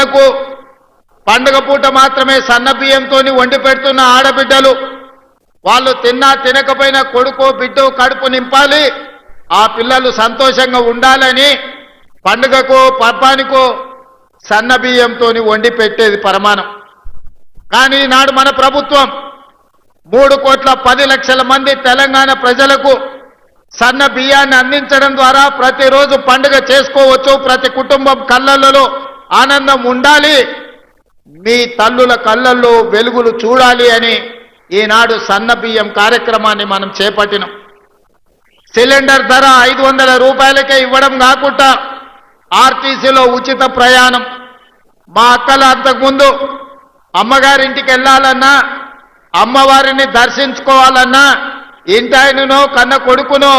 పిల్లలకు పండుగ పూట మాత్రమే సన్న బియ్యంతో వండి పెడుతున్న ఆడబిడ్డలు వాళ్ళు తిన్నా తినకపోయినా కొడుకో బిడ్డో కడుపు నింపాలి, ఆ పిల్లలు సంతోషంగా ఉండాలని పండుగకో పర్బానికో సన్న బియ్యంతో వండి పెట్టేది పరమానం. కానీ ఈనాడు మన ప్రభుత్వం 3,10,00,000 మంది తెలంగాణ ప్రజలకు సన్న బియ్యాన్ని అందించడం ద్వారా ప్రతిరోజు పండుగ చేసుకోవచ్చు, ప్రతి కుటుంబం కళ్ళల్లో ఆనందం ఉండాలి, మీ తల్లుల కళ్ళల్లో వెలుగులు చూడాలి అని ఈనాడు సన్న బియ్యం కార్యక్రమాన్ని మనం చేపట్టినాం. సిలిండర్ ధర 500 రూపాయలకే ఇవ్వడం కాకుండా ఆర్టీసీలో ఉచిత ప్రయాణం. మా అక్కలు అంతకుముందు అమ్మగారింటికి వెళ్ళాలన్నా, అమ్మవారిని దర్శించుకోవాలన్నా ఇంటాయననో కన్న కొడుకునో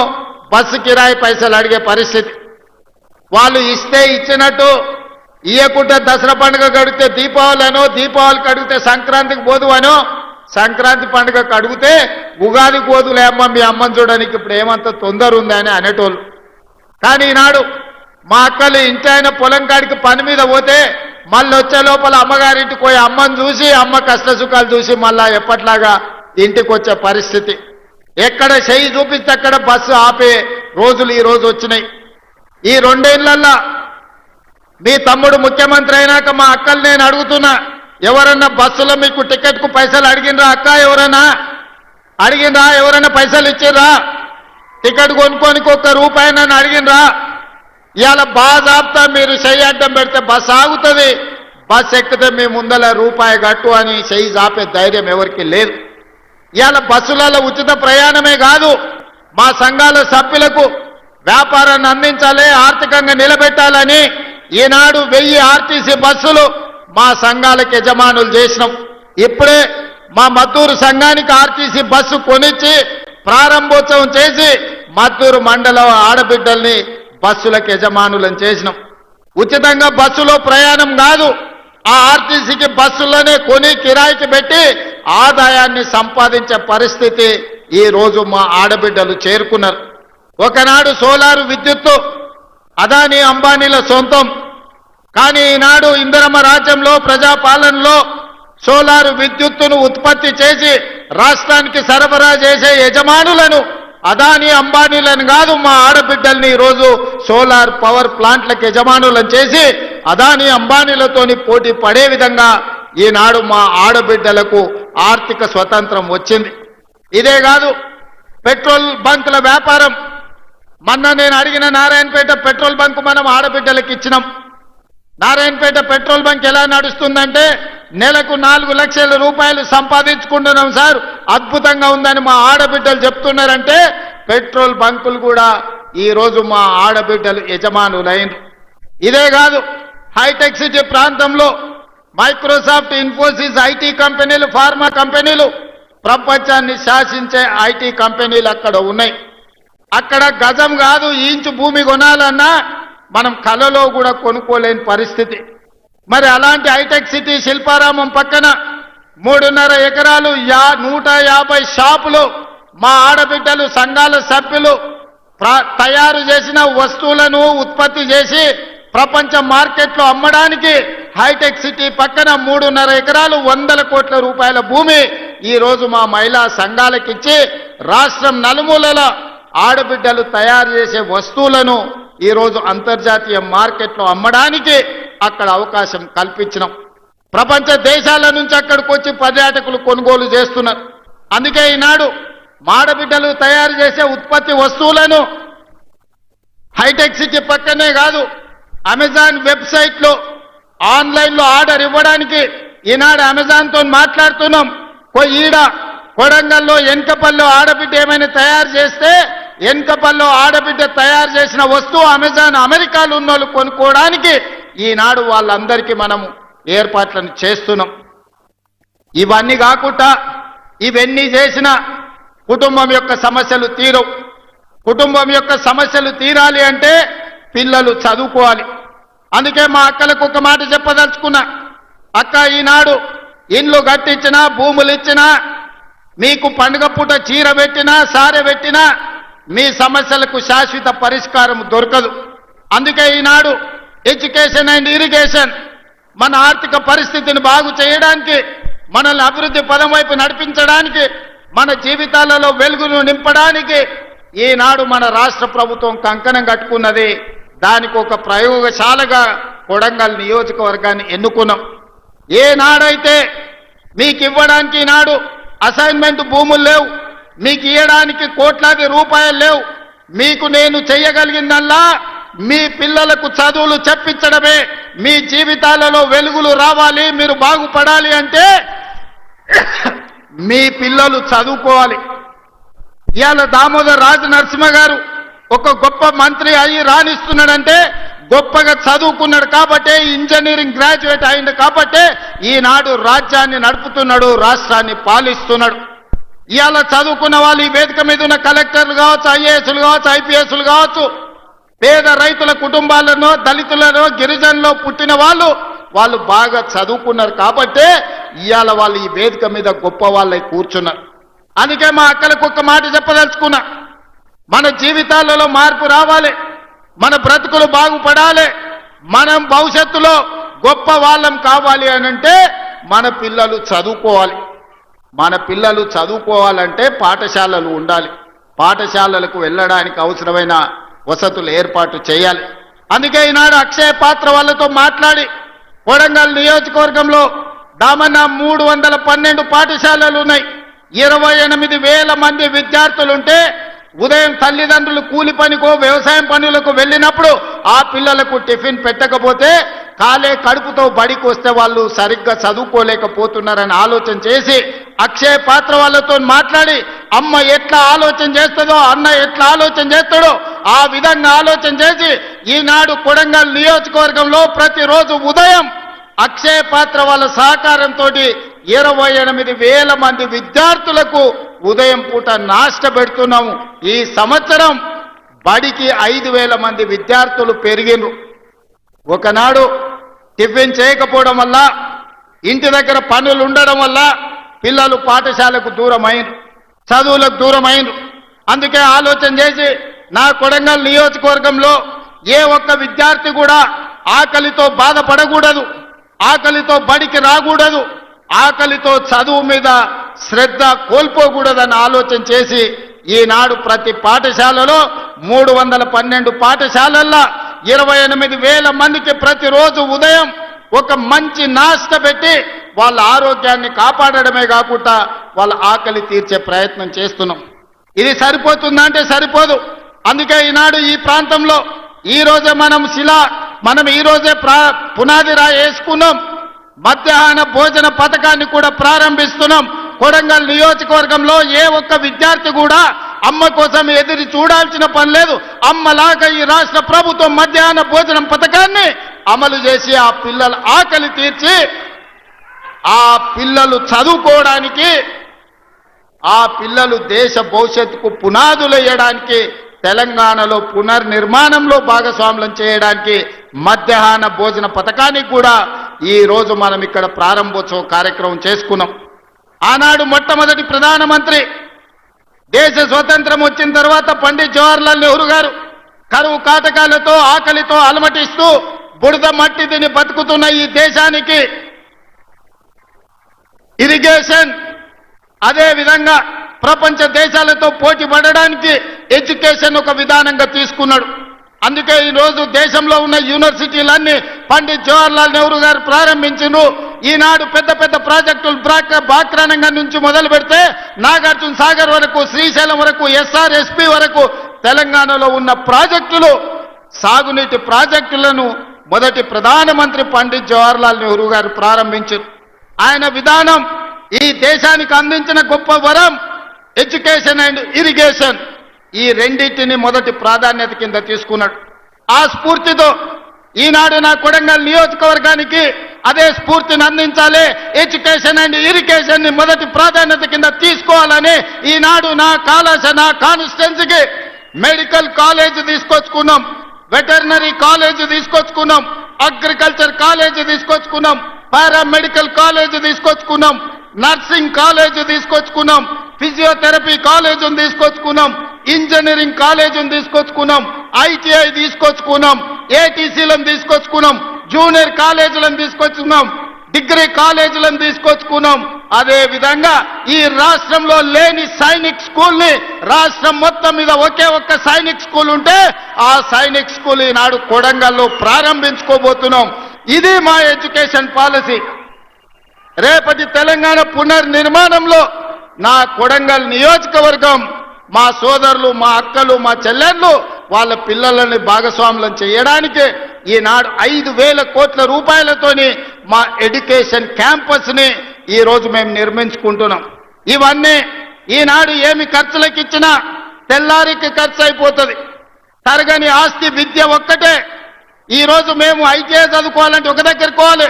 బస్సు కిరాయి పైసలు అడిగే పరిస్థితి. వాళ్ళు ఇస్తే ఇచ్చినట్టు, ఇయ్యకుంటే దసరా పండుగ గడిగితే దీపావళినో, దీపావళికి అడిగితే సంక్రాంతికి పోదు అనో, సంక్రాంతి పండుగకు అడిగితే ఉగాదికి పోదులే అమ్మ మీ అమ్మని చూడడానికి ఇప్పుడు ఏమంత తొందర ఉంది అని అనేటోళ్ళు. కానీ ఈనాడు మా అక్కలు ఇంటాయన పొలం కాడికి పని మీద పోతే మళ్ళీ వచ్చే లోపల అమ్మగారింటికి పోయి అమ్మని చూసి అమ్మ కష్ట సుఖాలు చూసి మళ్ళా ఎప్పట్లాగా ఇంటికి వచ్చే పరిస్థితి. ఎక్కడ చెయ్యి చూపిస్తే అక్కడ బస్సు ఆపే రోజులు ఈ రోజు వచ్చినాయి. ఈ 2 ఏళ్లల్లో మీ తమ్ముడు ముఖ్యమంత్రి అయినాక మా అక్కలు నేను అడుగుతున్నా, ఎవరన్నా బస్సులో మీకు టికెట్కు పైసలు అడిగినరా అక్క? ఎవరన్నా అడిగినరా? ఎవరైనా పైసలు ఇచ్చిర్రా? టికెట్ కొనుక్కోనికి ₹1 నన్ను అడిగినరా? ఇవాళ బాజాబ్తా మీరు చెయ్యి అడ్డం పెడితే బస్సు ఆగుతుంది, బస్సు ఎక్కితే మీ ముందల రూపాయి కట్టు అని చెయ్యి జాపే ధైర్యం ఎవరికి లేదు. ఇవాళ బస్సులలో ఉచిత ప్రయాణమే కాదు, మా సంఘాల సభ్యులకు వ్యాపారాన్ని అందించాలి, ఆర్థికంగా నిలబెట్టాలని ఈనాడు 1000 ఆర్టీసీ బస్సులు మా సంఘాలకు యజమానులు చేసినాం. ఇప్పుడే మా మద్దూరు సంఘానికి ఆర్టీసీ బస్సు కొనిచ్చి ప్రారంభోత్సవం చేసి మద్దూరు మండలం ఆడబిడ్డల్ని బస్సులకు యజమానులను చేసినాం. ఉచితంగా బస్సులో ప్రయాణం కాదు, ఆ ఆర్టీసీకి బస్సులోనే కొని కిరాయికి పెట్టి ఆదాయాన్ని సంపాదించే పరిస్థితి ఈ రోజు మా ఆడబిడ్డలు చేరుకున్నారు. ఒకనాడు సోలారు విద్యుత్తు అదానీ అంబానీల సొంతం. కానీ ఈనాడు ఇందిరమ్మ రాజ్యంలో ప్రజాపాలనలో సోలారు విద్యుత్తును ఉత్పత్తి చేసి రాష్ట్రానికి సరఫరా చేసే యజమానులను అదానీ అంబానీలను కాదు, మా ఆడబిడ్డల్ని ఈరోజు సోలార్ పవర్ ప్లాంట్లకు యజమానులను చేసి అదానీ అంబానీలతోని పోటీ పడే విధంగా ఈనాడు మా ఆడబిడ్డలకు ఆర్థిక స్వతంత్రం వచ్చింది. ఇదే కాదు, పెట్రోల్ బంకుల వ్యాపారం. మొన్న నేను అడిగిన నారాయణపేట పెట్రోల్ బంక్ మనం ఆడబిడ్డలకు ఇచ్చినాం. నారాయణపేట పెట్రోల్ బంక్ ఎలా నడుస్తుందంటే నెలకు 4 లక్షల రూపాయలు సంపాదించుకుంటున్నాం సార్, అద్భుతంగా ఉందని మా ఆడబిడ్డలు చెప్తున్నారంటే పెట్రోల్ బంకులు కూడా ఈరోజు మా ఆడబిడ్డలు యజమానులైన. ఇదే కాదు, హైటెక్ సిటీ ప్రాంతంలో మైక్రోసాఫ్ట్, ఇన్ఫోసిస్ ఐటీ కంపెనీలు, ఫార్మా కంపెనీలు, ప్రపంచాన్ని శాసించే ఐటీ కంపెనీలు అక్కడ ఉన్నాయి. అక్కడ గజం కాదు ఇంచు భూమి కొనాలన్నా మనం కలలో కూడా కొనుక్కోలేని పరిస్థితి. మరి అలాంటి హైటెక్ సిటీ శిల్పారామం పక్కన 3.5 ఎకరాలు 150 షాపులు మా ఆడబిడ్డలు సంఘాల సభ్యులు తయారు చేసిన వస్తువులను ఉత్పత్తి చేసి ప్రపంచ మార్కెట్లో అమ్మడానికి హైటెక్ సిటీ పక్కన 3.5 ఎకరాలు 100 కోట్ల రూపాయల భూమి ఈ రోజు మా మహిళా సంఘాలకిచ్చి రాష్ట్రం నలుమూలల ఆడబిడ్డలు తయారు చేసే వస్తువులను ఈరోజు అంతర్జాతీయ మార్కెట్లో అమ్మడానికి అక్కడ అవకాశం కల్పించినాం. ప్రపంచ దేశాల నుంచి అక్కడికి వచ్చి పర్యాటకులు కొనుగోలు చేస్తున్నారు. అందుకే ఈనాడు ఆడబిడ్డలు తయారు చేసే ఉత్పత్తి వస్తువులను హైటెక్ సిటీ పక్కనే కాదు, అమెజాన్ వెబ్సైట్లో ఆన్లైన్లో ఆర్డర్ ఇవ్వడానికి ఈనాడు అమెజాన్తో మాట్లాడుతున్నాం. ఈడ కొడంగల్లో ఎన్కపల్లో ఆడబిడ్డ ఏమైనా తయారు చేస్తే ఎన్కపల్లో ఆడబిడ్డ తయారు చేసిన వస్తువు అమెజాన్ అమెరికాలో ఉన్న వాళ్ళు కొనుక్కోవడానికి ఈనాడు వాళ్ళందరికీ మనము ఏర్పాట్లను చేస్తున్నాం. ఇవన్నీ కాకుండా ఇవన్నీ చేసిన కుటుంబం యొక్క సమస్యలు తీరవు. కుటుంబం యొక్క సమస్యలు తీరాలి అంటే పిల్లలు చదువుకోవాలి. అందుకే మా అక్కలకు ఒక మాట చెప్పదలుచుకున్నా, అక్క ఈనాడు ఇండ్లు కట్టించినా భూములు ఇచ్చినా మీకు పండుగ పూట చీర పెట్టినా సారె పెట్టినా మీ సమస్యలకు శాశ్వత పరిష్కారం దొరకదు. అందుకే ఈనాడు ఎడ్యుకేషన్ అండ్ ఇరిగేషన్ మన ఆర్థిక పరిస్థితిని బాగు చేయడానికి, మనల్ని అభివృద్ధి పదం వైపు నడిపించడానికి, మన జీవితాలలో వెలుగును నింపడానికి ఈనాడు మన రాష్ట్ర ప్రభుత్వం కంకణం కట్టుకున్నది. దానికి ఒక ప్రయోగశాలగా కొడంగల్ నియోజకవర్గాన్ని ఎన్నుకున్నాం. ఏనాడైతే మీకు ఇవ్వడానికి ఈనాడు అసైన్మెంట్ భూములు లేవు, మీకు ఇవ్వడానికి కోట్లాది రూపాయలు లేవు, మీకు నేను చెయ్యగలిగిందల్లా మీ పిల్లలకు చదువులు చెప్పించడమే. మీ జీవితాలలో వెలుగులు రావాలి, మీరు బాగుపడాలి అంటే మీ పిల్లలు చదువుకోవాలి. ఇవాళ దామోదర్ రాజు నరసింహ గారు ఒక గొప్ప మంత్రి అయ్యి రాణిస్తున్నాడంటే గొప్పగా చదువుకున్నాడు కాబట్టే, ఇంజనీరింగ్ గ్రాడ్యుయేట్ అయింది కాబట్టే ఈనాడు రాజ్యాన్ని నడుపుతున్నాడు, రాష్ట్రాన్ని పాలిస్తున్నాడు. ఇవాళ చదువుకున్న వాళ్ళు ఈ వేదిక మీద ఉన్న కలెక్టర్లు కావచ్చు, ఐఏఎస్లు కావచ్చు, ఐపీఎస్లు కావచ్చు, పేద రైతుల కుటుంబాలను, దళితులను, గిరిజనులో పుట్టిన వాళ్ళు బాగా చదువుకున్నారు కాబట్టే ఇవాళ వాళ్ళు ఈ వేదిక మీద గొప్ప వాళ్ళై కూర్చున్నారు. అందుకే మా అక్కలకు ఒక్క మాట చెప్పదలుచుకున్నా, మన జీవితాలలో మార్పు రావాలి, మన బ్రతుకులు బాగుపడాలి, మనం భవిష్యత్తులో గొప్ప వాళ్ళం కావాలి అనంటే మన పిల్లలు చదువుకోవాలి. మన పిల్లలు చదువుకోవాలంటే పాఠశాలలు ఉండాలి, పాఠశాలలకు వెళ్ళడానికి అవసరమైన వసతులు ఏర్పాటు చేయాలి. అందుకే ఈనాడు అక్షయ పాత్ర వాళ్ళతో మాట్లాడి కొడంగల్ నియోజకవర్గంలో దామన్న 312 పాఠశాలలు ఉన్నాయి, 28,000 మంది విద్యార్థులుంటే ఉదయం తల్లిదండ్రులు కూలి పనికో వ్యవసాయం పనులకు వెళ్ళినప్పుడు ఆ పిల్లలకు టిఫిన్ పెట్టకపోతే కాలే కడుపుతో బడికి వస్తే వాళ్ళు సరిగ్గా చదువుకోలేకపోతున్నారని ఆలోచన చేసి అక్షయ పాత్ర వాళ్ళతో మాట్లాడి అమ్మ ఎట్లా ఆలోచన చేస్తుందో, అన్న ఎట్లా ఆలోచన చేస్తాడో ఆ విధంగా ఆలోచన చేసి ఈనాడు కొడంగల్ నియోజకవర్గంలో ప్రతిరోజు ఉదయం అక్షయ పాత్ర వాళ్ళ సహకారంతో 28,000 మంది విద్యార్థులకు ఉదయం పూట నాష్ట పెడుతున్నాము. ఈ సంవత్సరం బడికి 5,000 మంది విద్యార్థులు పెరిగినరు. ఒకనాడు టిఫిన్ చేయకపోవడం వల్ల, ఇంటి దగ్గర పనులు ఉండడం వల్ల పిల్లలు పాఠశాలకు దూరమైనరు, చదువులకు దూరమైనరు. అందుకే ఆలోచన చేసి నా కొడంగల్ నియోజకవర్గంలో ఏ ఒక్క విద్యార్థి కూడా ఆకలితో బాధపడకూడదు, ఆకలితో బడికి రాకూడదు, ఆకలితో చదువు మీద శ్రద్ధ కోల్పోకూడదని ఆలోచన చేసి ఈనాడు ప్రతి పాఠశాలలో 312 పాఠశాలల్లో 28,000 మందికి ప్రతిరోజు ఉదయం ఒక మంచి నాష్ట పెట్టి వాళ్ళ ఆరోగ్యాన్ని కాపాడడమే కాకుండా వాళ్ళ ఆకలి తీర్చే ప్రయత్నం చేస్తున్నాం. ఇది సరిపోతుందా అంటే సరిపోదు. అందుకే ఈనాడు ఈ ప్రాంతంలో ఈ రోజే మనం ఈ రోజే పునాది రాయి వేసుకున్నాం. మధ్యాహ్న భోజన పథకాన్ని కూడా ప్రారంభిస్తున్నాం. కొడంగల్ నియోజకవర్గంలో ఏ ఒక్క విద్యార్థి కూడా అమ్మ కోసం ఎదురు చూడాల్సిన పని లేదు. అమ్మలాగా ఈ రాష్ట్ర ప్రభుత్వం మధ్యాహ్న భోజనం పథకాన్ని అమలు చేసి ఆ పిల్లల ఆకలి తీర్చి ఆ పిల్లలు చదువుకోవడానికి, ఆ పిల్లలు దేశ భవిష్యత్తుకు పునాదులు వేయడానికి, తెలంగాణలో పునర్నిర్మాణంలో భాగస్వాములను చేయడానికి మధ్యాహ్న భోజన పథకానికి కూడా ఈ రోజు మనం ఇక్కడ ప్రారంభోత్సవ కార్యక్రమం చేసుకున్నాం. ఆనాడు మొట్టమొదటి ప్రధానమంత్రి దేశ స్వతంత్రం వచ్చిన తర్వాత పండిత్ జవహర్లాల్ నెహ్రూ గారు కరువు కాటకాలతో ఆకలితో అలమటిస్తూ బురద మట్టి తిని బతుకుతున్న ఈ దేశానికి ఇరిగేషన్, అదే విధంగా ప్రపంచ దేశాలతో పోటీ పడడానికి ఎడ్యుకేషన్ ఒక విధానంగా తీసుకున్నాడు. అందుకే ఈ రోజు దేశంలో ఉన్న యూనివర్సిటీలన్నీ పండిత్ జవహర్లాల్ నెహ్రూ గారు ప్రారంభించారు. ఈనాడు పెద్ద పెద్ద ప్రాజెక్టులు బాక్రానంగం నుంచి మొదలు పెడితే నాగార్జున సాగర్ వరకు, శ్రీశైలం వరకు, ఎస్ఆర్ఎస్పి వరకు తెలంగాణలో ఉన్న ప్రాజెక్టులు, సాగునీటి ప్రాజెక్టులను మొదటి ప్రధానమంత్రి పండిత్ జవహర్లాల్ నెహ్రూ గారు ప్రారంభించారు. ఆయన విధానం ఈ దేశానికి అందించిన గొప్ప వరం ఎడ్యుకేషన్ అండ్ ఇరిగేషన్. ఈ రెండింటిని మొదటి ప్రాధాన్యత కింద తీసుకున్నాడు. ఆ స్ఫూర్తితో ఈనాడు నా కొడంగల్ నియోజకవర్గానికి అదే స్ఫూర్తిని అందించాలి, ఎడ్యుకేషన్ అండ్ ఇరిగేషన్ ని మొదటి ప్రాధాన్యత కింద తీసుకోవాలని ఈనాడు నా కాన్స్టిట్యున్సీకి మెడికల్ కాలేజ్ తీసుకొచ్చుకున్నాం, వెటర్నరీ కాలేజ్ తీసుకొచ్చుకున్నాం, అగ్రికల్చర్ కాలేజ్ తీసుకొచ్చుకున్నాం, పారామెడికల్ కాలేజ్ తీసుకొచ్చుకున్నాం, నర్సింగ్ కాలేజ్ తీసుకొచ్చుకున్నాం, ఫిజియోథెరపీ కాలేజ్ తీసుకొచ్చుకున్నాం, ఇంజనీరింగ్ కాలేజ్ తీసుకొచ్చుకున్నాం, ఐటీఐ తీసుకొచ్చుకున్నాం, ఏటీసీలను తీసుకొచ్చుకున్నాం, జూనియర్ కాలేజీలను తీసుకొచ్చుకున్నాం, డిగ్రీ కాలేజీలను తీసుకొచ్చుకున్నాం. అదే విధంగా ఈ రాష్ట్రంలో లేని సైనిక్ స్కూల్ ని రాష్ట్రం మొత్తం మీద ఒకే ఒక్క సైనిక్ స్కూల్ ఉంటే ఆ సైనిక్ స్కూల్ ఈనాడు కొడంగల్లో ప్రారంభించుకోబోతున్నాం. ఇది మా ఎడ్యుకేషన్ పాలసీ. రేపటి తెలంగాణ పునర్నిర్మాణంలో నా కొడంగల్ నియోజకవర్గం మా సోదరులు, మా అక్కలు, మా చెల్లెళ్ళు వాళ్ళ పిల్లలని భాగస్వాములను చేయడానికి ఈనాడు 5,000 కోట్ల రూపాయలతోని మా ఎడ్యుకేషన్ క్యాంపస్ ని ఈ రోజు మేము నిర్మించుకుంటున్నాం. ఇవన్నీ ఈనాడు ఏమి ఖర్చులకు ఇచ్చినా తెల్లారికి ఖర్చు అయిపోతుంది. తరగని ఆస్తి విద్య ఒక్కటే. ఈ రోజు మేము ఐటీఐ చదువుకోవాలంటే ఒక దగ్గరికి పోవాలి,